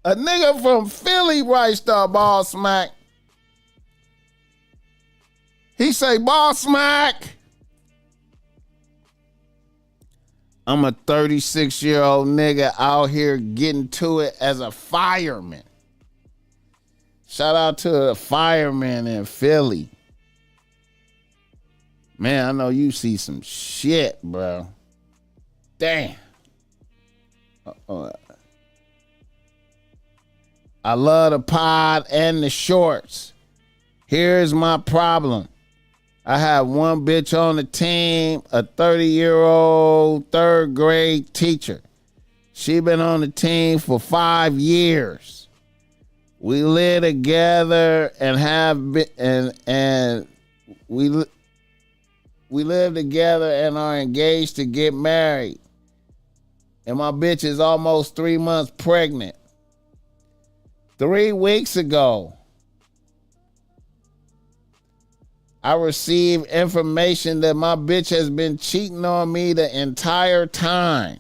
A nigga from Philly writes the BossMack. He say, BossMack, I'm a 36-year-old nigga out here getting to it as a fireman. Shout out to the fireman in Philly. Man, I know you see some shit, bro. Damn. I love the pod and the shorts. Here's my problem. I have one bitch on the team, a 30-year-old third grade teacher. She been on the team for 5 years. We live together and have been, and we live together and are engaged to get married. And my bitch is almost 3 months pregnant. 3 weeks ago, I received information that my bitch has been cheating on me the entire time.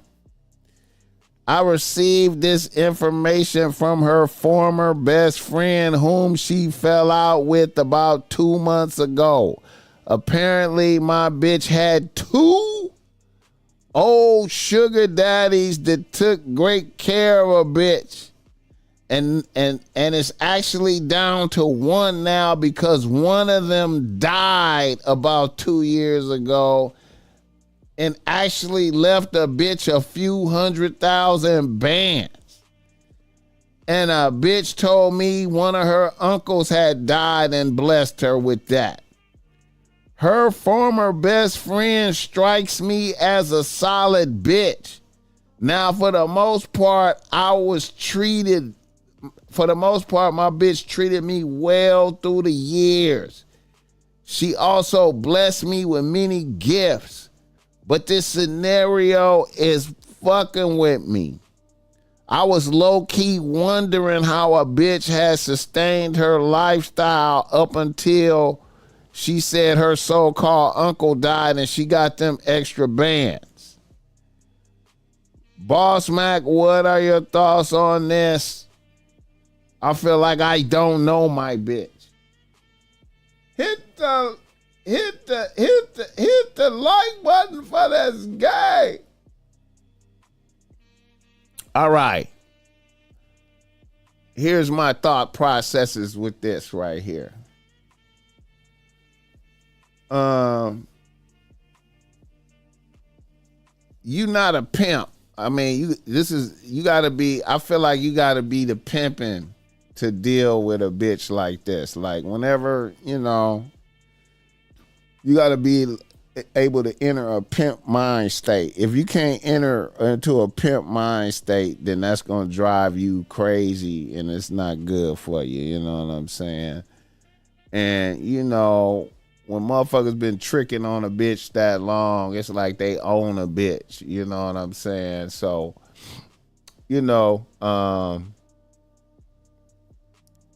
I received this information from her former best friend whom she fell out with about 2 months ago. Apparently, my bitch had 2 old sugar daddies that took great care of a bitch. And it's actually down to 1 now because one of them died about 2 years ago and actually left a bitch a few $100,000 bands. And a bitch told me one of her uncles had died and blessed her with that. Her former best friend strikes me as a solid bitch. Now, for the most part, my bitch treated me well through the years. She also blessed me with many gifts. But this scenario is fucking with me. I was low-key wondering how a bitch has sustained her lifestyle up until she said her so-called uncle died and she got them extra bands. BossMack, what are your thoughts on this? I feel like I don't know my bitch. Hit the like button for this guy. All right. Here's my thought processes with this right here. You not a pimp. I mean, you gotta be, I feel like you gotta be the pimping to deal with a bitch like this. Like whenever, you gotta be able to enter a pimp mind state. If you can't enter into a pimp mind state, then that's gonna drive you crazy and it's not good for you. You know what I'm saying? And when motherfuckers been tricking on a bitch that long, it's like they own a bitch. You know what I'm saying? So,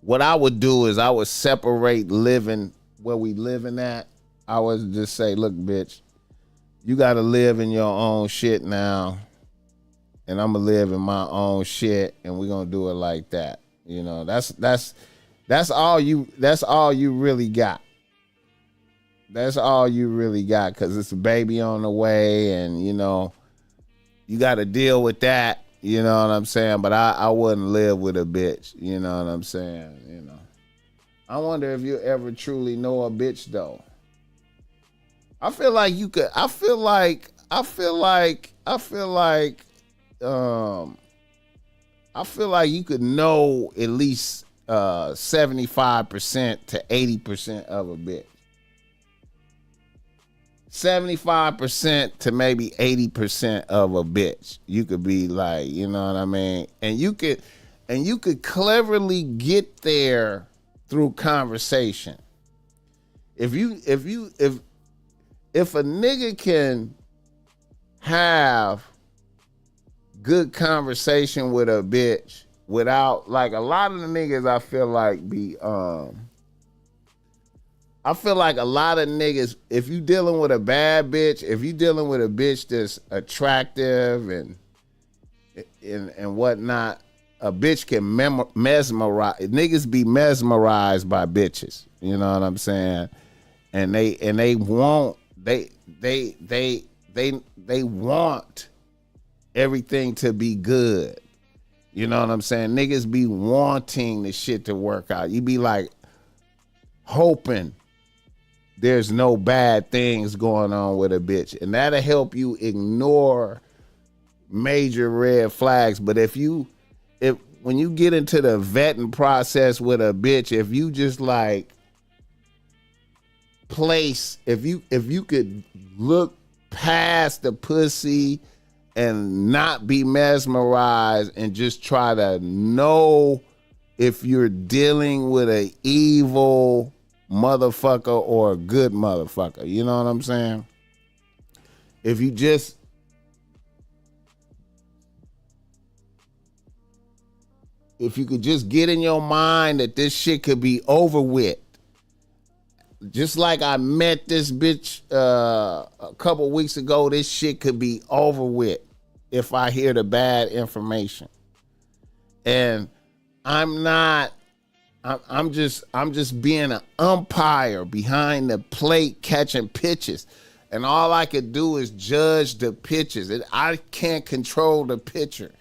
what I would do is I would separate living where we living at. I would just say, look, bitch, you got to live in your own shit now, and I'm gonna live in my own shit, and we're gonna do it like that. That's all you really got. That's all you really got, because it's a baby on the way, and you got to deal with that. You know what I'm saying? But I wouldn't live with a bitch. You know what I'm saying? I wonder if you ever truly know a bitch though. I feel like you could. I feel like you could know at least 75% to 80% of a bitch. 75% to maybe 80% of a bitch. You could be like, you know what I mean? And you could cleverly get there through conversation. If a nigga can have good conversation with a bitch without, like, a lot of the niggas I feel like a lot of niggas, if you dealing with a bad bitch, if you dealing with a bitch that's attractive and whatnot, a bitch can mesmerize. Niggas be mesmerized by bitches. You know what I'm saying? And they want they want everything to be good. You know what I'm saying? Niggas be wanting the shit to work out. You be like hoping there's no bad things going on with a bitch, and that'll help you ignore major red flags. But if when you get into the vetting process with a bitch, if you just like if you could look past the pussy and not be mesmerized and just try to know if you're dealing with a evil motherfucker or a good motherfucker, you know what I'm saying? If you could just get in your mind that this shit could be over with. Just like I met this bitch a couple weeks ago, this shit could be over with if I hear the bad information. And I'm just being an umpire behind the plate catching pitches. And all I could do is judge the pitches. I can't control the pitcher.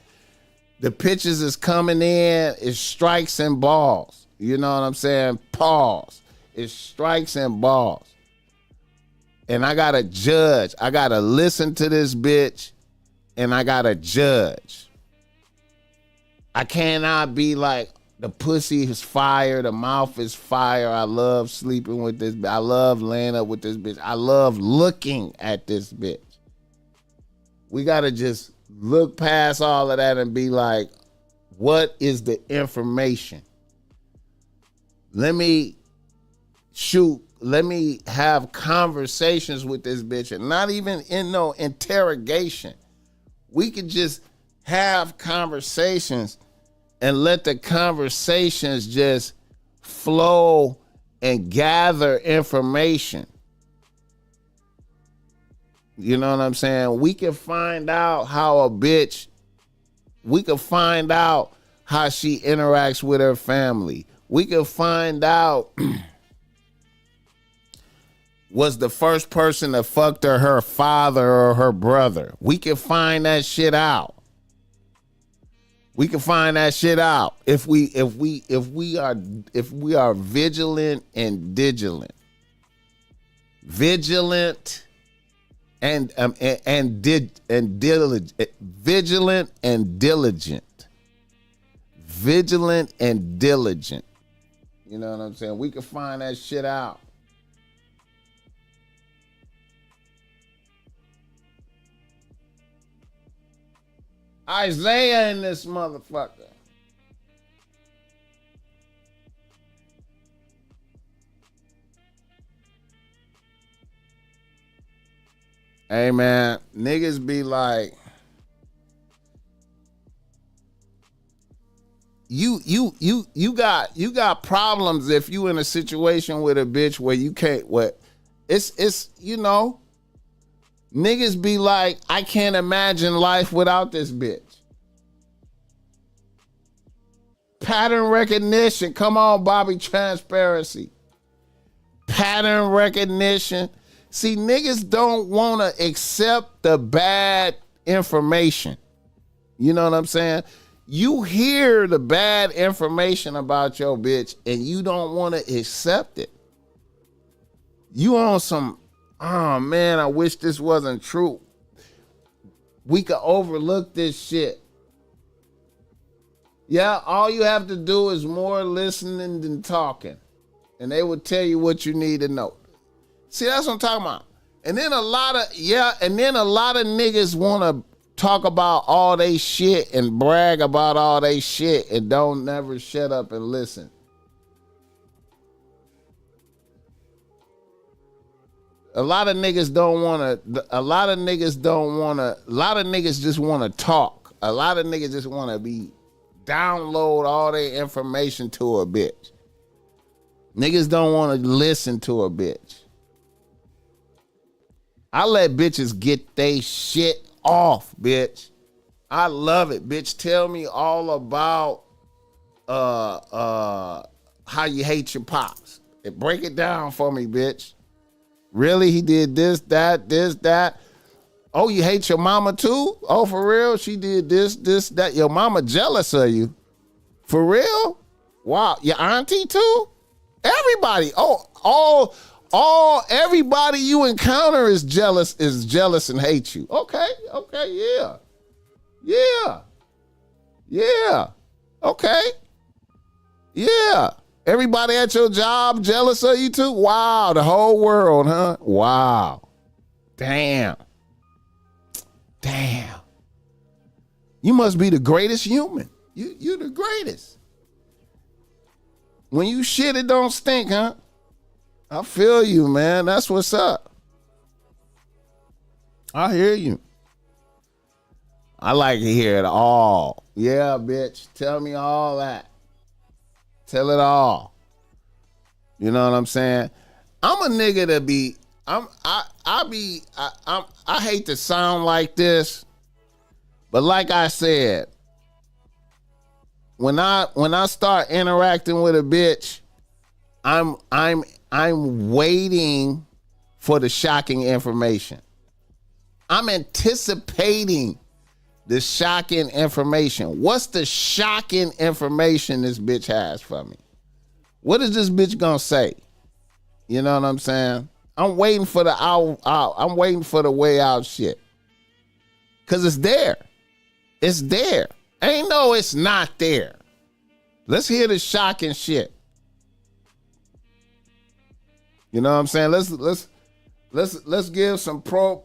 The pitches is coming in, it's strikes and balls. You know what I'm saying? Pause. It's strikes and balls. And I gotta judge. I gotta listen to this bitch and I gotta judge. I cannot be like, the pussy is fire, the mouth is fire. I love sleeping with this bitch. I love laying up with this bitch. I love looking at this bitch. We gotta just look past all of that and be like, what is the information? Let me have conversations with this bitch, and not even in no interrogation. We could just have conversations and let the conversations just flow and gather information. You know what I'm saying? We can find out we can find out how she interacts with her family. We can find out was the first person that fucked her father or her brother. We can find that shit out. We can find that shit out if we are vigilant and diligent. Vigilant and diligent. Vigilant and diligent. Vigilant and diligent. You know what I'm saying? We can find that shit out. Isaiah in this motherfucker. Hey man, niggas be like, you got problems if you in a situation with a bitch where you can't it's you know. Niggas be like, I can't imagine life without this bitch. Pattern recognition. Come on, Bobby Transparency. Pattern recognition. See, niggas don't want to accept the bad information. You know what I'm saying? You hear the bad information about your bitch and you don't want to accept it. You on some, oh man, I wish this wasn't true. We could overlook this shit. Yeah, all you have to do is more listening than talking. And they will tell you what you need to know. See, that's what I'm talking about. And then a lot of niggas want to talk about all they shit and brag about all they shit and don't never shut up and listen. A lot of niggas just want to talk. A lot of niggas just want to download all their information to a bitch. Niggas don't want to listen to a bitch. I let bitches get they shit off, bitch. I love it, bitch. Tell me all about how you hate your pops. Break it down for me, bitch. Really? He did this, that. Oh, you hate your mama too? Oh, for real? She did this, that. Your mama jealous of you? For real? Wow. Your auntie too? Everybody. Oh, all everybody you encounter is jealous and hates you. Okay, yeah. Okay. Yeah. Everybody at your job jealous of you too? Wow, the whole world, huh? Wow. Damn. You must be the greatest human. You the greatest. When you shit, it don't stink, huh? I feel you, man. That's what's up. I hear you. I like to hear it all. Yeah, bitch. Tell me all that. Tell it all. You know what I'm saying? I'm a nigga that be. I hate to sound like this, but like I said, when I start interacting with a bitch, I'm waiting for the shocking information. I'm anticipating the shocking information. What's the shocking information this bitch has for me? What is this bitch gonna say? You know what I'm saying? I'm waiting for the out. I'm waiting for the way out shit. Cause it's there. It's there. Ain't no it's not there. Let's hear the shocking shit. You know what I'm saying? Let's give some pro.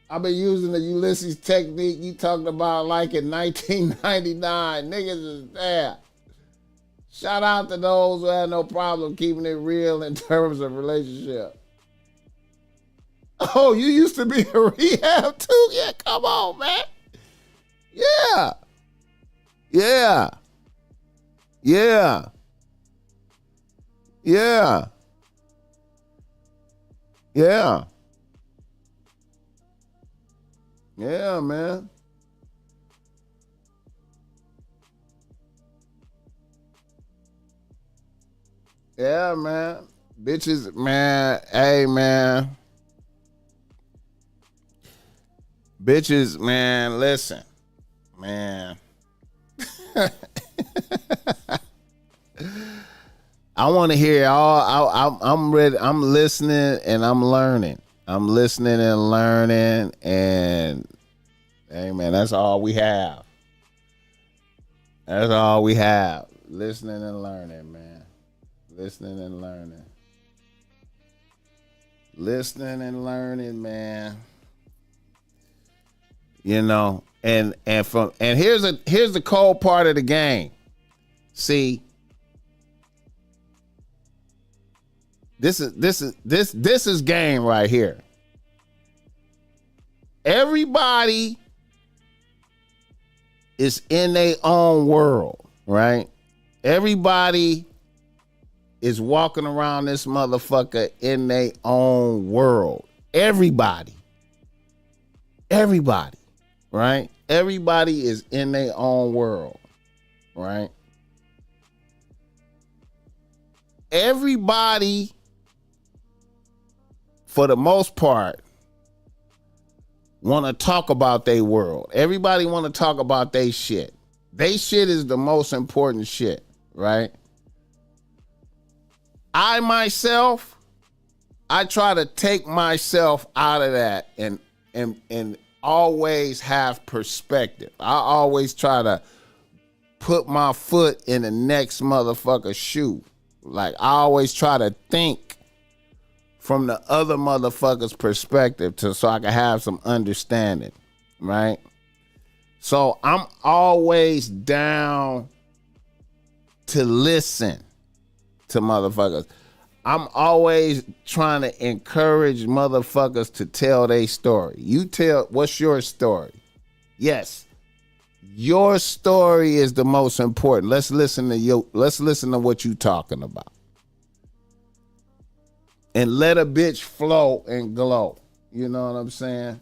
I've been using the Ulysses technique you talked about like in 1999. Niggas is there. Shout out to those who had no problem keeping it real in terms of relationship. Oh, you used to be in rehab too? Yeah, come on, man. Yeah. Yeah. Yeah. Yeah. Yeah. Yeah, man. Yeah, man. Bitches, man. Hey, man. Bitches, man. Listen, man. I want to hear all. I'm ready. I'm listening and I'm learning. I'm listening and learning, and hey, man, that's all we have. That's all we have. Listening and learning, man. Listening and learning. Listening and learning, man. You know, and here's the cold part of the game. See, this is game right here. Everybody is in their own world, right? Everybody is walking around this motherfucker in their own world. Everybody, right? Everybody is in their own world, right? Everybody, for the most part, want to talk about their world. Everybody want to talk about their shit. They shit is the most important shit, right? I myself, I try to take myself out of that and always have perspective. I always try to put my foot in the next motherfucker's shoe. Like, I always try to think from the other motherfucker's perspective so I can have some understanding, right? So I'm always down to listen to motherfuckers. I'm always trying to encourage motherfuckers to tell their story. You tell, what's your story? Yes, your story is the most important. Let's listen to what you talking about. And let a bitch flow and glow. You know what I'm saying?